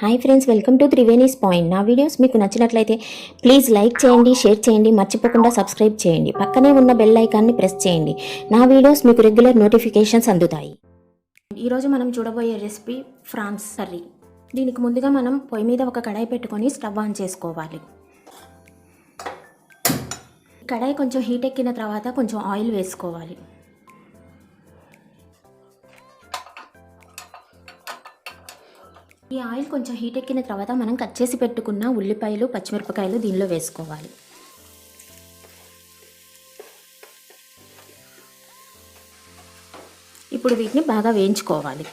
Hi friends, welcome to Triveni's point. నా videos మీకు నచ్చినట్లయితే ప్లీజ్ లైక్ చేయండి, షేర్ చేయండి, మర్చిపోకుండా సబ్స్క్రైబ్ చేయండి. పక్కనే ఉన్న బెల్ ఐకాన్ని ప్రెస్ చేయండి. నా వీడియోస్ మీకు రెగ్యులర్ నోటిఫికేషన్స్ అందుతాయి. ఈరోజు మనం చూడబోయే రెసిపీ ఫ్రాన్స్ కర్రీ. దీనికి ముందుగా మనం పొయ్యి మీద ఒక కడాయి పెట్టుకొని స్టవ్ ఆన్ చేసుకోవాలి. కడాయి కొంచెం హీట్ ఎక్కిన తర్వాత కొంచెం ఆయిల్ వేసుకోవాలి. ఈ ఆయిల్ కొంచెం హీట్ ఎక్కిన తర్వాత మనం కట్ చేసి పెట్టుకున్న ఉల్లిపాయలు, పచ్చిమిరపకాయలు దీనిలో వేసుకోవాలి. ఇప్పుడు వీటిని బాగా వేయించుకోవాలి.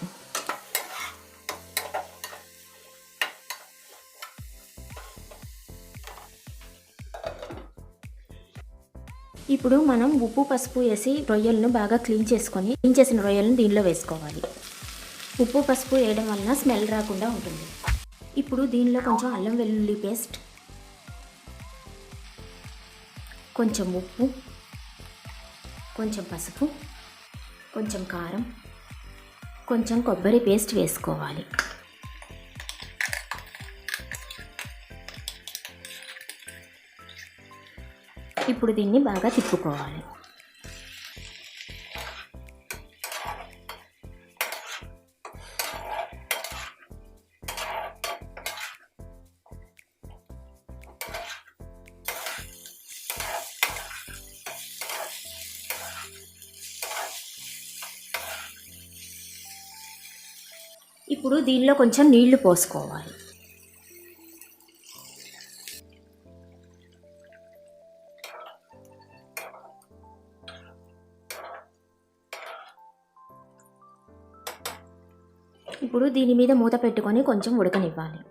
ఇప్పుడు మనం ఉప్పు, పసుపు వేసి రొయ్యలను బాగా క్లీన్ చేసిన రొయ్యలను దీనిలో వేసుకోవాలి. ఉప్పు, పసుపు వేయడం వలన స్మెల్ రాకుండా ఉంటుంది. ఇప్పుడు దీనిలో కొంచెం అల్లం వెల్లుల్లి పేస్ట్, కొంచెం ఉప్పు, కొంచెం పసుపు, కొంచెం కారం, కొంచెం కొబ్బరి పేస్ట్ వేసుకోవాలి. ఇప్పుడు దీన్ని బాగా తిప్పుకోవాలి. ఇప్పుడు దీనిలో కొంచెం నీళ్లు పోసుకోవాలి. ఇప్పుడు దీని మీద మూత పెట్టుకొని కొంచెం ఉడకనివ్వాలి.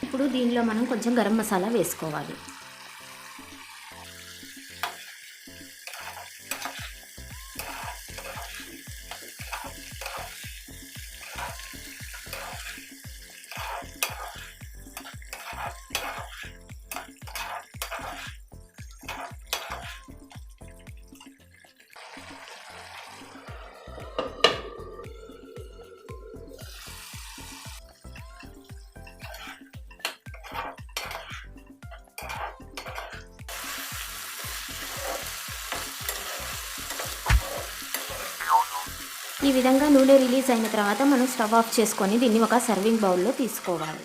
ఇప్పుడు దీనిలో మనం కొంచెం గరం మసాలా వేసుకోవాలి. ఈ విధంగా నూనె రిలీజ్ అయిన తర్వాత మనం స్టవ్ ఆఫ్ చేసుకొని దీన్ని ఒక సర్వింగ్ బౌల్లో తీసుకోవాలి.